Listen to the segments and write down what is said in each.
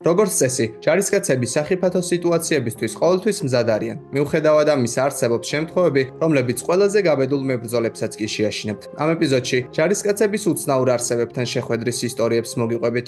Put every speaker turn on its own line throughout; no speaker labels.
როგორც წესი, ჯარისკაცები სახიფათო სიტუაციებისთვის ყოველთვის მზად არიან. მიუხედავად ამისა, არსებობს შემთხვევები, რომლებიც ყველაზე გაბედულ მებრძოლებსაც კი შეაშინებთ. ამ ეპიზოდში ჯარისკაცების უცნაურ არსებებთან შეხვედრის ისტორიებს მოგიყვებით.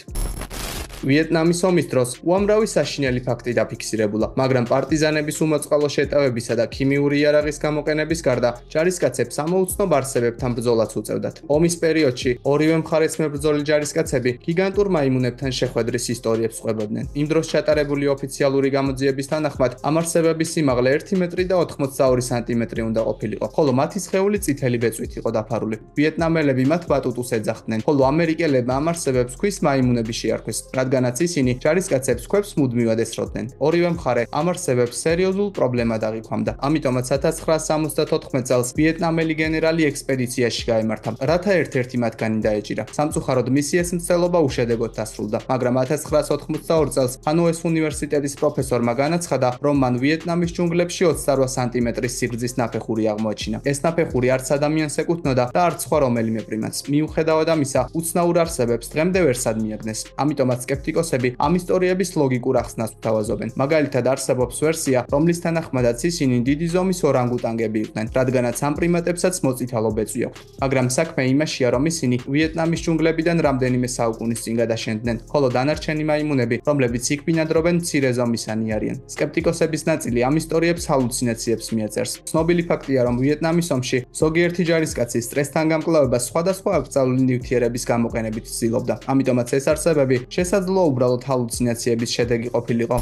ვიეტნამის ომის დროს უამრავი საშინელი ფაქტი დაფიქსირებულა, მაგრამ პარტიზანების უმოწყალო შეტევებისა და ქიმიური იარაღის გამოყენების გარდა ჯარისკაცებს ამოუცნობ არსებებთან ბრძოლაც უწევდათ. ომის პერიოდში ორივე მხარეს მებრძოლი ჯარისკაცები გიგანტურ მაიმუნებთან შეხვედრის ისტორიებს ყვებოდნენ. იმ დროს ჩატარებული ოფიციალური გამოძიების თანახმად ამ არსებების სიმაღლე 1 მეტრი და 82 სანტიმეტრი უნდა ყოფილიყო, ხოლო მათი სხეული წითელი ბეწვით იყო დაფარული. ვიეტნამელები მათ ბატუტუს ეძახდნენ, ხოლო ამერიკელებმა ამ არსებებს ქვის მაიმუნები შეარქვეს. რადგანაც ისინი ჯარისკაცებს ქვებს მუდმივად ესროდნენ. ორივე მხარე ამ არსებებს სერიოზულ პრობლემად აღიქვამდა. ამიტომაც 1974 წელს ვიეტნამელი გენერალი ექსპედიციაში გაემართა, რათა ერთ-ერთი მათგანი დაეჭირა. სამწუხაროდ მისი ეს მცდელობა უშედეგოდ დასრულდა, მაგრამ 1982 წელს ჰანოეს უნივერსიტეტის პროფესორმა განაცხადა, რომ მან ვიეტნამის ჯუნგლებში 28 სანტიმეტრის სიგრძის ნაფეხური აღმოაჩინა. ეს ნაფეხური არც ადამიანს ეკუთვნოდა და არც სხვა რომელიმე პრიმატს. მიუხედავად ამისა, უცნაურ არსებებს დღემდე ვერსად მიაგნეს. ამიტომაც სკეპტიკოსები ამ ისტორიების ლოგიკურ ახსნას გვთავაზობენ. მაგალითად, არსებობს ვერსია, რომლის თანახმადაც ისინი დიდი ზომის ორანგუტანგები იყვნენ, რადგანაც ამ პრიმატებსაც მოწითალო ბეწვი აქვთ. მაგრამ საქმე იმაშია, რომ ისინი ვიეტნამის ჯუნგლებიდან რამდენიმე საუკუნის წინ გადაშენდნენ, ხოლო დანარჩენი მაიმუნები, რომლებიც იქ ბინადრობენ, მცირე ზომისანი არიან. სკეპტიკოსების ნაწილი ამ ისტორიებს ჰალუცინაციებს მიაწერს. ცნობილი ფაქტია, რომ ვიეტნამის ომში ზოგიერთი ჯარისკაცი სტრესთან გამკლავებას სხვადასხვა აკრძალული ნივთიერების გამოყენებით ცდილობდა. ამიტომაც ეს არსებები შესაძლოა უბრალოდ ჰალუცინაციების შედეგი ყოფილიყო.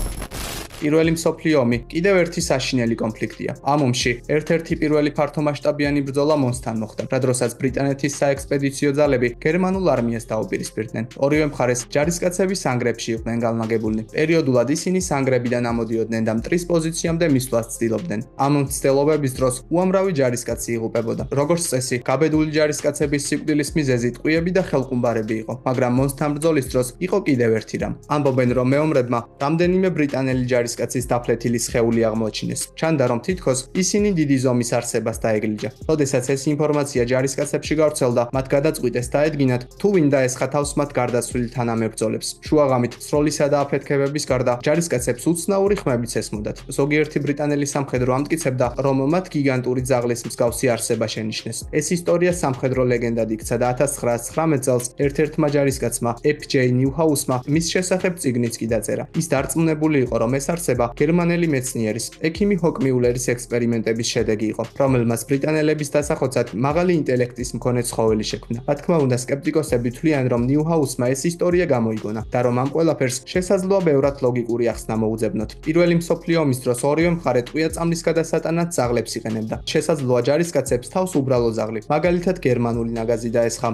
პირველი მსოფლიო ომი კიდევ ერთი საშინელი კონფლიქტია. ამ ომში ერთ-ერთი პირველი ფართომასშტაბიანი ბრძოლა მონსთან მოხდა, რადგანაც ბრიტანეთის საექსპედიციო ძალები გერმანულ არმიას დაუპირისპირდნენ. ორივე მხარეს ჯარისკაცები სანგრებში იყვნენ განლაგებულნი. პერიოდულად ისინი სანგრებიდან ამოდიოდნენ და მტრის პოზიციამდე მისვლას ცდილობდნენ. ამ მცდელობების დროს უამრავი ჯარისკაცი იღუპებოდა. როგორც წესი, გაბედული ჯარისკაცების სიკვდილის მიზეზი ტყვიები და ხელყუმბარები იყო, მაგრამ მონსთან ბრძოლის დროს იყო კიდევ ერთი რამ. ამბობენ, რომ მეომრებმა რამდენიმე ბრიტანელი ჯარისკაცის დაფლეთილი სხეული აღმოაჩინეს. ჩანდა, რომ თითქოს ისინი დიდი ზომის არსებას დაეგლიჯა. როდესაც ეს ინფორმაცია ჯარისკაცებში გავრცელდა, მათ გადაწყვიტეს დაედგინათ, თუ ვინ დაესხა თავს მათ გარდაცვლილ თანამებრძოლებს. შუაღამით სროლისა და აფეთქებების გარდა ჯარისკაცებს უცნაური ხმებიც ესმოდათ. ზოგიერთი ბრიტანელი სამხედრო ამტკიცებდა, რომ მათ გიგანტური ძაღლის მსგავსი არსება შენიშნეს. ეს ისტორია სამხედრო ლეგენდად იქცა და 1919 წელს ერთ-ერთმა ჯარისკაცმა F.J. ნიუჰაუსმა მის შესახებ წიგნიც კი დაწერა. ის დარწმუნებული იყო, რომ ეს არსება გერმანელი მეცნიერის, ექიმი ჰოკ მიულერის ექსპერიმენტების შედეგი იყო, რომელმაც ბრიტანელების დასახოცად მაღალი ინტელექტის მქონე ცხოველი შექმნა. რა თქმა უნდა, სკეპტიკოსები თვლიან, რომ ნიუჰაუსმა ეს ისტორია გამოიგონა და რომ ამ ყველაფერს შესაძლოა ბევრად ლოგიკური ახსნა მოუძებნოთ. პირველი მსოფლიო ომის დროს ორივე მხარე ტყვია-წამლის გადასატანად ძაღლებს იყენებდა. შესაძლოა ჯარისკაცებს თავს უბრალო ძაღლი, მაგალითად გერმანული ნაგაზი დაესხა.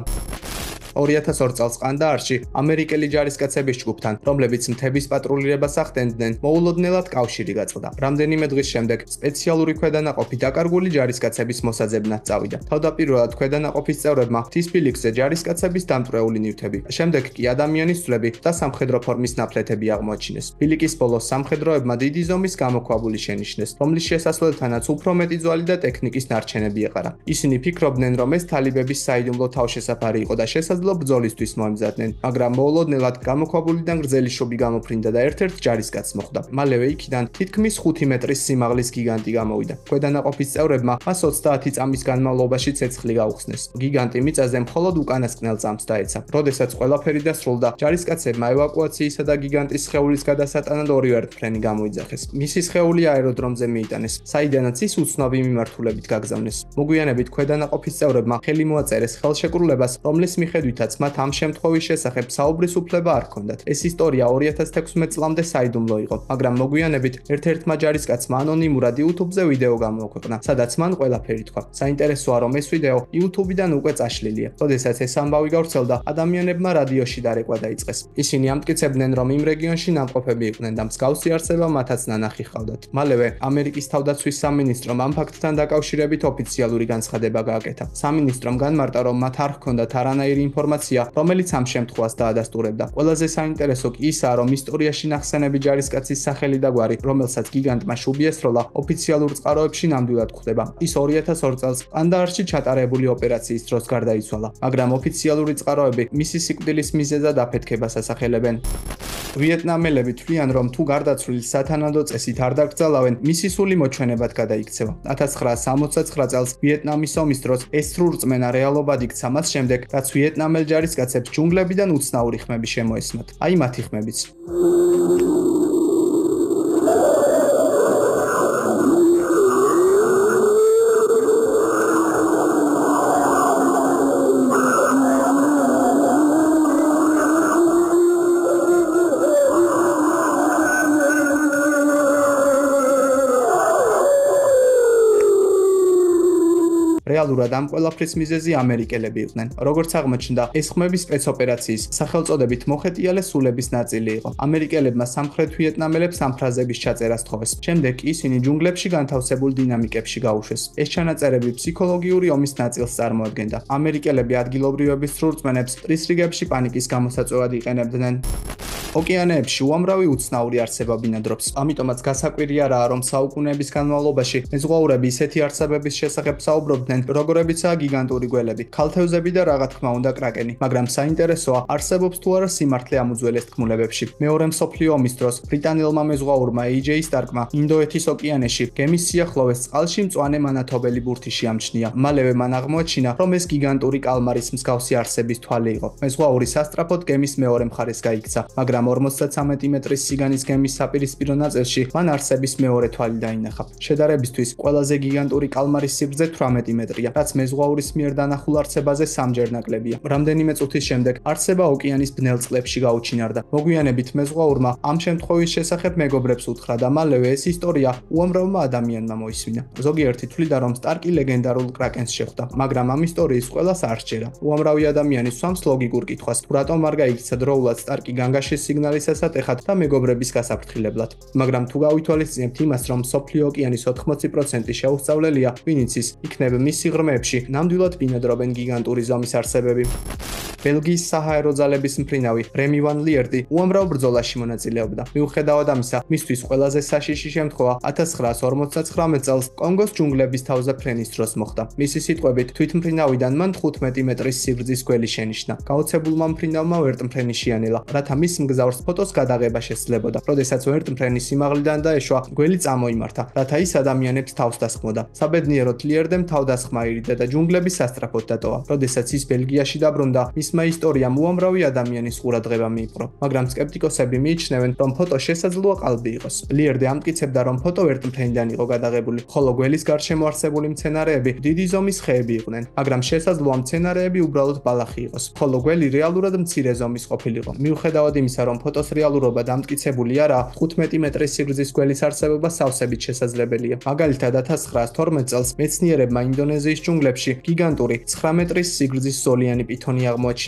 2002 წელს ყანდაარში ამერიკელი ჯარისკაცების ჯგუფთან, რომლებიც მთების პატრულირებას ახდენდნენ, მოულოდნელად კავშირი გაწყდა. რამდენიმე დღის შემდეგ სპეციალური ქვედანაყოფი დაკარგული ჯარისკაცების მოსაძებნად წავიდა. თავდაპირველად ქვედანაყოფის წევრებმა თისბილიქზე ჯარისკაცების დამტვრეული ნივთები, შემდეგ კი ადამიანის ძვლები და სამხედრო ფორმის ნაფლეთები აღმოაჩინეს. ბილიკის ბოლოს სამხედროებმა დიდი ზომის გამოქვაბული შენიშნეს, რომლის შესასვლელთანაც უფრო მეტი ძვალი და ტექნიკის ნარჩენები ეყარა. ისინი ფიქრობდნენ, რომ ეს თალიბების საიდუმლო თავშესაფარი იყო და შესაძლოა ბრძოლისთვის მოემზადნენ, მაგრამ მოულოდნელად გამოქვაბულიდან გრძელი შუბი გამოფრინდა და ერთ-ერთ ჯარისკაცს მოხვდა. მალევე იქიდან თითქმის 5 მეტრის სიმაღლის გიგანტი გამოვიდა. ქვედანაყოფის წევრებმა მას 30 წამის განმავლობაში ცეცხლი გაუხსნეს. გიგანტი მიწაზე მხოლოდ უკანასკნელ წამს დაეცა. როდესაც ყველაფერი დასრულდა, ჯარისკაცებმა ევაკუაციისა და გიგანტის სხეულის გადასატანად ორი ვერტმფრენი გამოიძახეს. მისი სხეული აეროდრომზე მიიტანეს, საიდანაც ის უცნობი მიმართულებით გაგზავნეს. მოგვიანებით ქვედანაყოფის წევრებმა ხელი მოაწერეს ხელშეკრულებას, რომლის მიხედვით მათ ამ შემთხვევის შესახებ საუბრის უფლება არ ჰქონდათ. ეს ისტორია 2016 წლამდე საიდუმლო იყო, მაგრამ მოგვიანებით ერთ-ერთმა ჯარისკაცმა ანონიმურად YouTube-ზე ვიდეო გამოაქვეყნა, სადაც მან ყველაფერი თქვა. საინტერესოა, რომ ეს ვიდეო YouTube-დან უკვე წაშლილია. როდესაც ეს ამბავი გავრცელდა, ადამიანებმა რადიოში დარეკვა დაიწყეს. ისინი ამტკიცებდნენ, რომ იმ რეგიონში ნამყოფები იყვნენ და მსგავსი არსება მათაც ნანახი ჰყავდათ. მალევე ამერიკის თავდაცვის სამინისტრომ ამ ფაქტთან დაკავშირებით ოფიციალური განცხადება გააკეთა. სამინისტრომ განმარტა, რომ მათ არ ჰქონდათ არანაირი ინფორმაცია, რომელიც ამ შემთხვევას დაადასტურებდა. ყველაზე საინტერესო კი ისაა, რომ ისტორიაში ნახსენები ჯარისკაცის სახელი და გვარი, რომელსაც გიგანტმა შუბი ესროლა, ოფიციალურ წყაროებში ნამდვილად გვხვდება. ის 2002 წელს ყანდაარში ჩატარებული ოპერაციის დროს გარდაიცვალა, მაგრამ ოფიციალური წყაროები მისი სიკვდილის მიზეზად აფეთქებას ასახელებენ. ვიეტნამელები თვლიან, რომ თუ გარდაცვლილი სათანადო წესით არ დაკრძალავენ, მისი სული მოჩვენებად გადაიქცევა. 1969 წელს ვიეტნამის ომის დროს ეს სრურწმენა რეალობად იქცა მას შემდეგ, რაც ვიეტნამელ ჯარისკაცებს ჯუნგლებიდან უცნაური ხმები შემოესმათ. აი მათი ხმებიც. რეალურად ამ ყველაფრის მიზეზი ამერიკელები იყვნენ. როგორც აღმოჩნდა, ეს ხმები სპეცოპერაციის სახელწოდებით მოხეტიალე სულების ნაწილი იყო. ამერიკელებმა სამხრეთ ვიეტნამელებს ამ ფრაზების ჩაწერას თხოვეს. შემდეგ კი ისინი ჯუნგლებში განთავსებულ დინამიკებში გაუშვეს. ეს ჩანაწერები ფსიქოლოგიური ომის ნაწილს წარმოადგენდა. ამერიკელები ადგილობრივების სრურწმენებს მტრის რიგებში პანიკის გამოსაწვევად იყენებდნენ. ოკეანეებში უამრავი უცნაური არსება ბინადრობს. ამიტომაც გასაკვირი არაა, რომ საუკუნეების განმავლობაში მეზღვაურები ისეთი არსებების შესახებ საუბრობდნენ, როგორებიცაა გიგანტური გველები, ქალთევზები და რა თქმა უნდა კრაკენი. მაგრამ საინტერესოა, არსებობს თუ არა სიმართლე ამ უძველეს თქმულებებში. მეორე მსოფლიო ომის დროს ბრიტანელმა მეზღვაურმა AJ სტარკმა ინდოეთის ოკეანეში გემის სიახლოვეს წყალში მწვანე მანათობელი ბურთი შეამჩნია. მალევე მან აღმოაჩინა, რომ ეს გიგანტური კალმარის მსგავსი არსების თვალი იყო. მეზღვაური სასწრაფოდ გემის მეორე მხარეს გაიქცა, მაგრამ 53 მეტრის სიგანის გემის საპირისპირო ნაწილში მან არსების მეორე თვალი დაინახა. შედარებისთვის, ყველაზე გიგანტური კალმარის სიგრძე 18 მეტრია, რაც მეზღვაურის მიერ დანახულ არსებაზე სამჯერ ნაკლებია. რამდენიმე წუთის შემდეგ არსება ოკეანის ბნელ წყლებში გაუჩინარდა. მოგვიანებით მეზღვაურმა ამ შემთხვევის შესახებ მეგობრებს უთხრა და მალევე ეს ისტორია უამრავმა ადამიანმა მოისმინა. ზოგიერთი თვლიდა, რომ სტარკი ლეგენდარულ კრაკენს შეხვდა, მაგრამ ამ ისტორიის ყველას არ სჯერა. უამრავი ადამიანი სვამს ლოგიკურ კითხვას, თუ რატომ არ გაიქცა დროულად სტარკი განგაშის სიგნალის ასატეხად და მეგობრების გასაფრთხილებლად. მაგრამ თუ გავითვალისწინებთ იმას, რომ მსოფლიო ოკეანის 80% შეუსწავლელია, ვინც ის იქნება მის სიღრმეებში, ნამდვილად ბინადრობენ გიგანტური ზომის არსებები. ბელგიის საჰაერო ძალების მფრინავი რემი ვან ლიერდი უამრავ ბრძოლაში მონაწილეობდა. მიუხედავად ამისა, მისთვის ყველაზე საშიში შემთხვევა 1959 წელს კონგოს ჯუნგლების თავზე ფრენის დროს მოხდა. მისი სიტყვებით, თვითმფრინავიდან მან 15 მეტრის სიგრძის გველი შენიშნა. გაოცებულმა მფრინავმა ვერტმფრენი შეანელა, რათა მის მგზავრს ფოტოს გადაღება შესძლებოდა. როდესაც ვერტმფრენი სიმაღლიდან დაეშვა, გველი წამოიმართა, რათა ის ადამიანებს თავს დასხმოდა. საბედნიეროდ ლიერდემ თავდასხმა ირიდა და ჯუნგლები სასწრაფოდ დატოვა. როდესაც ის ბელგიაში დაბრუნდა, მისმა ისტორიამ უამრავი ადამიანის ყურადღება მიიპყრო, მაგრამ სკეპტიკოსები მიიჩნევენ, რომ ფოტო შესაძლოა ყალბი იყოს. ლიერდე ამტკიცებდა, რომ ფოტო ვერტმფრენიდან იყო გადაღებული, ხოლო გველის გარშემო არსებული მცენარეები დიდი ზომის ხეები იყვნენ, მაგრამ შესაძლოა მცენარეები უბრალოდ ბალახი იყოს, ხოლო გველი რეალურად მცირე ზომის ყოფილიყო. მიუხედავად იმისა, რომ ფოტოს რეალურობა დამტკიცებული არაა, 15 მეტრის სიგრძის გველის არსებობა სავსებით შესაძლებელია. მაგალითად, 1912 წელს მეცნიერებმა ინდონეზიის ჯუნგლებში გიგანტური 9 მეტრის სიგრძის ზოლიანი პითონი აღმოაჩინეს.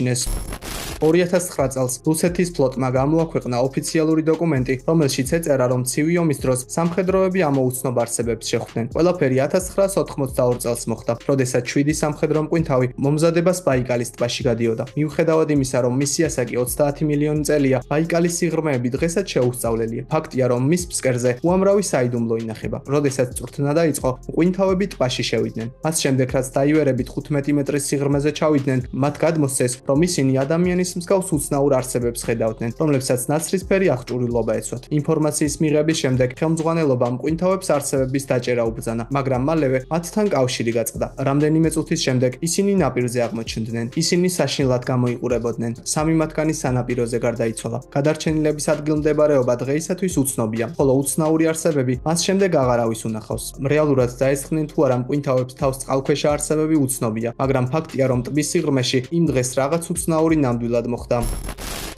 2009 წელს რუსეთის ფლოტმა გამოაქვეყნა ოფიციალური დოკუმენტი, რომელშიც ეწერა, რომ ცივი ომის დროს სამხედროები ამოუცნობ არსებებს შეხვდნენ. ყველაფერი 1982 წელს მოხდა, როდესაც 7 სამხედრო მყინვარი მომზადებას ბაიკალის ტბაში გადიოდა. მიუხედავად იმისა, რომ მის იასაკი 30 მილიონი წელია, ბაიკალის სიღრმეები დღესაც შეუსწავლელია. ფაქტია, რომ მის ფსკერზე უამრავი საიდუმლო ინახება. როდესაც წვრთნა დაიწყო, მყინვარები ტბაში შევიდნენ. მას შემდეგ, რაც დაივერებით 15 მეტრის სიღრმეზე ჩავიდნენ, მათ გადმოსცეს, რომ ისინი ადამიანის მსგავს უცნაურ არსებებს ხედავდნენ, რომლებსაც ნაცრისფერი აღჭურვილობა ეცვათ. ინფორმაციის მიღების შემდეგ ხელმძღვანელობამ მყინვარებს არსებების დაჭერა უბრძანა, მაგრამ მალევე მათთან კავშირი გაწყდა. რამდენიმე წუთის შემდეგ ისინი ნაპირზე აღმოჩნდნენ. ისინი საშინლად გამოიყურებოდნენ. 3 მათგანი სანაპიროზე გარდაიცვალა. გადარჩენილების ადგილმდებარეობა დღეისათვის უცნობია, ხოლო უცნაური არსებები მას შემდეგ აღარავის უნახავს. რეალურად დაესხნენ თუ არა მყინვარებს თავს წყალქვეშა არსებები უცნობია, მაგრამ ფაქტია, რომ ტბის სიღრმეში იმ დღეს რაღაც უცნაური ნამდვილად მოხდა.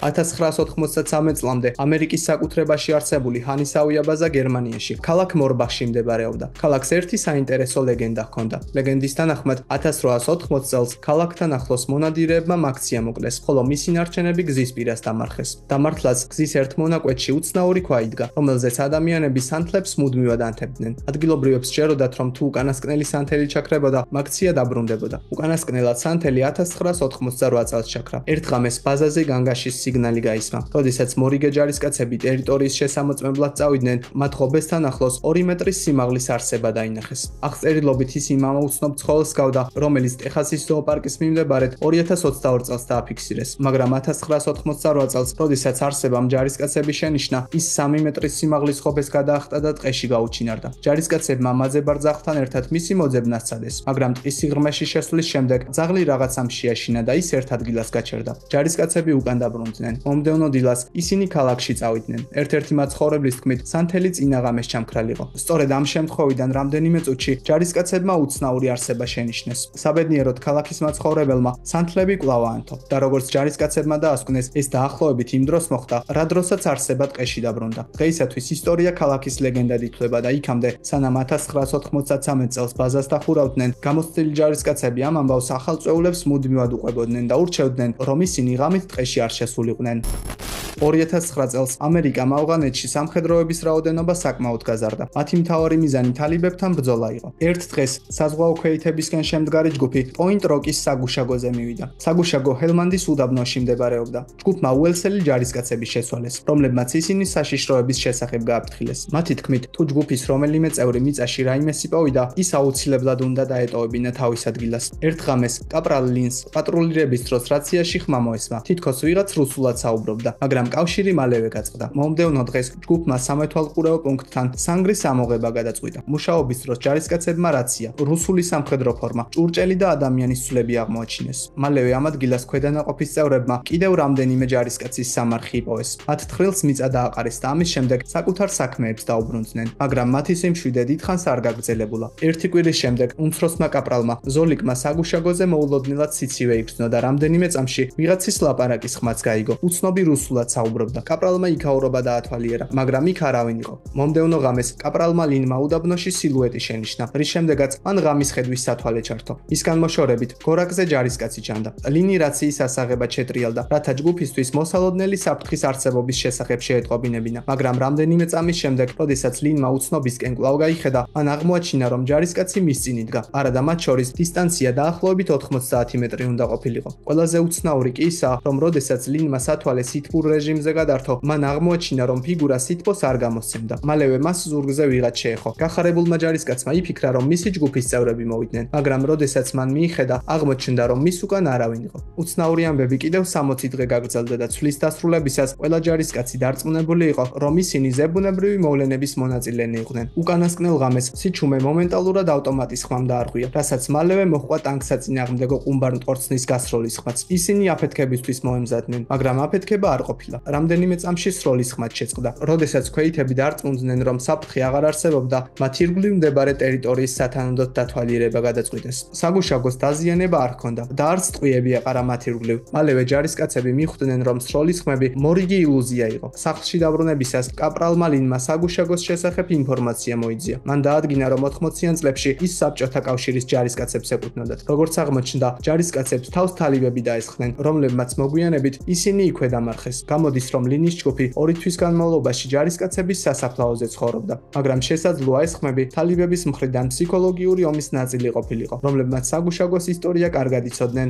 1993 წლამდე ამერიკის საკუთრებაში არსებული ჰანის ავიაბაზა გერმანიაში, ქალაქ მორბახში მდებარეობდა. ქალაქს ერთი საინტერესო ლეგენდა ჰქონდა. ლეგენდის თანახმად, 1880 წელს ქალაქთან ახლოს მონადირეებმა აქცია მოკლეს, ხოლო მისი ნარჩენები გზის პირას დამარხეს. დამართლაც გზის ერთ მონაკვეთში უცნაური ქვა იდგა, რომელზეც ადამიანები სანთლებს მუდმივად ანთებდნენ. ადგილობრივებს სჯეროდათ, რომ თუ უკანასკნელი სანთელი ჩაქრებოდა, აქცია დაბრუნდებოდა. უკანასკნელად სანთელი 1988 წელს ჩაქრა. ერთ ღამეს ბაზაზე განგაშის სიგნალი გაისმა. როდესაც მორიგე ჯარისკაცები ტერიტორიის შესამოწმებლად წავიდნენ, მათ ღობესთან ახლოს 2 მეტრის სიმაღლის არსება დაინახეს. აღწერილობით ის იმამა უცნობ ცხოველს გავდა, რომელიც ტეხასის ზოოპარკის მიმდებარედ 2022 წელს დააფიქსირეს, მაგრამ 1988 წელს, როდესაც არსებამ ჯარისკაცების შენიშვნა, ის 3 მეტრის სიმაღლის ღობეს გადაახტა და ტყეში გაუჩინარდა. ჯარისკაცებმა ამაზე ბარძახთან ერთად მისი მოძებნა სცადეს, მაგრამ ტყის სიღრმეში შესვლის შემდეგ ძაღლი რაღაცამ შეაშინა და ის ერთ ადგილას გაჩერდა. ჯარისკაცები უკან დაბრუნდნენ. მომდევნო დილას ისინი ქალაქში წავიდნენ. ერთ-ერთი მაცხოვრებლის თქმით, სანთელი წინაღამეს ჩამქრალიყო. სწორედ ამ შემთხვევიდან რამდენიმე წუთში ჯარისკაცებმა უცნაური არსება შენიშნეს. საბედნიეროდ ქალაქის მაცხოვრებელმა სანთლები კვლავ აანთო და როგორც ჯარისკაცებმა დაასკვნეს, ეს დაახლოებით იმ დროს მოხდა, რა დროსაც არსება ტყეში დაბრუნდა. დღეისათვის ისტორია ქალაქის ლეგენდად ითვლება და იქამდე, სანამ 1993 წელს ბაზას დახურავდნენ, გამოცდილი ჯარისკაცები ამ ამბავს ახალ წვეულებს მუდმივად უყვებოდნენ და ურჩევდნენ, რომ ისინი ღამით ტყეში არ შესულიყვნენ. 2009 წელს ამერიკამ ავღანეთში სამხედროების რაოდენობა საკმაოდ გაზარდა. მათი მთავარი მიზანი თალიბებთან ბრძოლა იყო. ერთ დღეს საზღვაო ქვეითებისკენ შემდგარი ჯგუფი პოინტ როკის საგუშაგოზე მივიდა. საგუშაგო ჰელმანდის უდაბნოში მდებარეობდა. ჯგუფმა უელსელი ჯარისკაცები შეცვალეს, რომლებმაც ისინი საშიშროების შესახებ გააფრთხილეს. მათი თქმით, თუ ჯგუფის რომელიმე წევრი მიწაში რაიმე სიპოვიდა, ის აუცილებლად უნდა დაეტოვებინა თავის ადგილას. ერთ ღამეს კაპრალ ლინს პატრულირების დროს რაციაში ხმა მოესმა. თითქოს ვიღაც რუსულად საუბრობდა, მაგრამ კავშირი მალევე გაწყდა. მომდევნო დღეს ჯგუფმა სამეთვალყურეო პუნქტთან სანგრის ამოღება გადაწყვიტა. მუშაობის დროს ჯარისკაცებმა რაცია, რუსული სამხედრო ფორმა, ჭურჭელი და ადამიანის ცვლები აღმოაჩინეს. მალევე ამ ადგილას ქვედანაყოფის წევრებმა კიდევ რამდენიმე ჯარისკაცის სამარხი იპოვეს. მათ თხრილს მიწა დააყარეს და ამის შემდეგ საკუთარ საქმეებს დაუბრუნდნენ, მაგრამ მათი სიმშვიდე დიდხანს არ გაგრძელებულა. ერთი კვირის შემდეგ უმცროსმა კაპრალმა ზოლიკმა საგუშაგოზე მოულოდნელად სიცივე იგრძნო და რამდენიმე წამში ვიღაცის ლაპარაკის ხმაც გაიგო. უცნობი რუსულად საუბრობდა. კაპრალმა იქაურობა დაათვალიერა, მაგრამ იქ არავინ იყო. მომდევნო ღამეს კაპრალმა ლინმა უდაბნოში სილუეტი შენიშნა, რის შემდეგაც მან ღამის ხედვის სათვალე ჩართო. მისგან მოშორებით გორაკზე ჯარისკაცი ჩანდა. ლინი რაციის ასაღებად შეტრიალდა, რათა ჯგუფისთვის მოსალოდნელი საფრთხის არსებობის შესახებ შეეტყობინებინა, მაგრამ რამდენიმე წამის შემდეგ, როდესაც ლინმა უცნობისკენ კვლავ გაიხედა, მან აღმოაჩინა, რომ ჯარისკაცი მის წინ იდგა. არადა მათ შორის დისტანცია დაახლოებით 90 მეტრი უნდა ყოფილიყო. ყველაზე უცნაური კი ისაა, რომ როდესაც ლინმა სათვალე სითბურ რეჟიმზე გადართო, მან აღმოაჩინა, რომ ფიგურა სითბოს არ გამოსცემდა. მალევე მას ზურგზე ვიღაც შეეხო. გახარებულმა ჯარისკაცმა იფიქრა, რომ მისი ჯგუფის წევრები მოვიდნენ, მაგრამ როდესაც მან მიიხედა, აღმოჩნდა, რომ მის უკან არავინ იყო. უცნაური ამბები კიდევ 60 დღე გაგრძელდა და ცვლის დასრულებისას ყველა ჯარისკაცი დარწმუნებული იყო, რომ ისინი ზებუნებრივი მოვლენების მონაწილენი იყვნენ. უკანასკნელ ღამეს სიჩუმე მომენტალურად ავტომატის ხმამ დაარღვია, რასაც მალევე მოჰყვა ტანკსაწინააღმდეგო ყუმბარ-მტკორცნის გასროლის ხმაც. ისინი აფეთქებისთვის მოემზადნენ, მაგრამ აფეთქება არ ყოფილა. რამდენიმე წამში სროლის ხმაც შეწყდა. როდესაც ქვეითები დარწმუნდნენ, რომ საფრთხე აღარ არსებობდა, მათ ირგვლივ მდებარე ტერიტორიის სათანადოდ დათვალიერება გადაწყვიტეს. საგუშაგოს დაზიანება არ ჰქონდა და არც ტყვიები ეყარა მათ ირგვლივ. მალევე ჯარისკაცები მიხვდნენ, რომ სროლის ხმები მორიგი ილუზია იყო. სახლში დაბრუნებისას კაპრალმა ლინმა საგუშაგოს შესახებ ინფორმაცია მოიძია. მან დაადგინა, რომ 80-იან წლებში ის საბჭოთა კავშირის ჯარისკაცებს ეკუთვნოდათ. როგორც აღმოჩნდა, ჯარისკაცებს თავს თალიბები დაესხნენ, რომლებმაც მოგვიანებით ისინი იქვე დამარხეს. გამოდის, რომ ლინის ჯგუფი 2 თვის განმავლობაში ჯარისკაცების სასაფლაოზე ცხოვრობდა, მაგრამ შესაძლოა ეს ხმები თალიბების მხრიდან ფსიქოლოგიური ომის ნაწილი ყოფილიყო, რომლებმაც საგუშაგოს ისტორია კარგად იცოდნენ.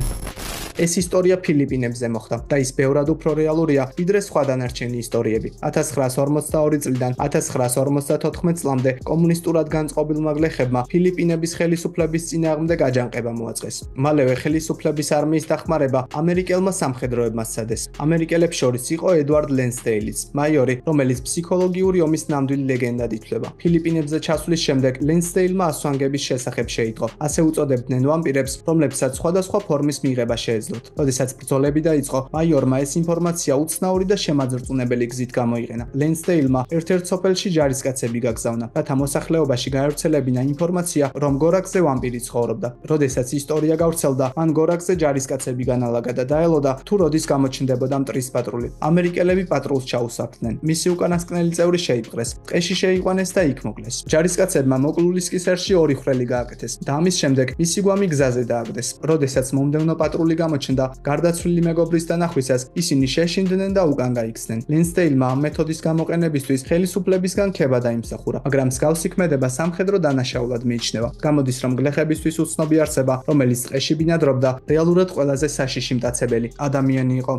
ეს ისტორია ფილიპინებზე მოხდა და ის ბევრად უფრო რეალურია, ვიდრე სხვა დანარჩენი ისტორიები. 1942 წლიდან 1954 წლამდე კომუნისტურად განწყობილმა გლეხებმა ფილიპინების ხელისუფლების წინააღმდეგ აჯანყება მოაწყეს. მალევე ხელისუფლების არმიის დახმარება ამერიკელმა სამხედროებმა სცადეს. ამერიკელებს შორის იყო ედვარდ ლენსდეილიც, მაიორი, რომელიც ფსიქოლოგიური ომის ნამდვილი ლეგენდად ითვლება. ფილიპინებზე ჩასვლის შემდეგ ლენსდეილმა ასვანგების შესახებ შეიტყო. ასე უწოდებდნენ ვამპირებს, რომლებსაც სხვადასხვა ფორმის მიღება შეეძლოთ. როდესაც ბრძოლები დაიწყო, მაიორმა ეს ინფორმაცია უცნაური და შემაძრწუნებელი გზით გამოიყენა. ლენსდეილმა ერთ-ერთ სოფელში ჯარისკაცები გაგზავნა, რათა მოსახლეობაში გაევრცელებინა ინფორმაცია, რომ გორაკზე ვამპირი ცხოვრობდა. როდესაც ისტორია გავრცელდა, მან გორაკზე ჯარისკაცები განალაგა და დაელოდა, თუ როდის გამოჩნდებოდა მტრის პატრული. ამერიკელები პატრულს ჩაუსაფრდნენ. მისი უკანასკნელი წევრი შეიპყრეს, ტყეში შეიყვანეს და იქ მოკლეს. ჯარისკაცებმა მოკლულისკისერში 2 ხვრელი გააკეთეს და ამის შემდეგ მისი გვამი გზაზე დააგდეს. როდესაც მომდევნო პატრული გამოჩნდა, გარდაცვლილი მეგობრის დანახვისას ისინი შეშინდნენ და უკან გაიქცნენ. ლენსდეილმა ამ მეთოდის გამოყენებისთვის ხელისუფლებისგან ქება დაიმსახურა, მაგრამ მსგავსი ქმედება სამხედრო დანაშაულად მიიჩნევა. გამოდის, რომ გლეხებისთვის უცნობი არსება, რომელიც ტყეში ბინადრობდა, რეალურად ყველაზე საშიში მტაცებელი ადამიანი იყო.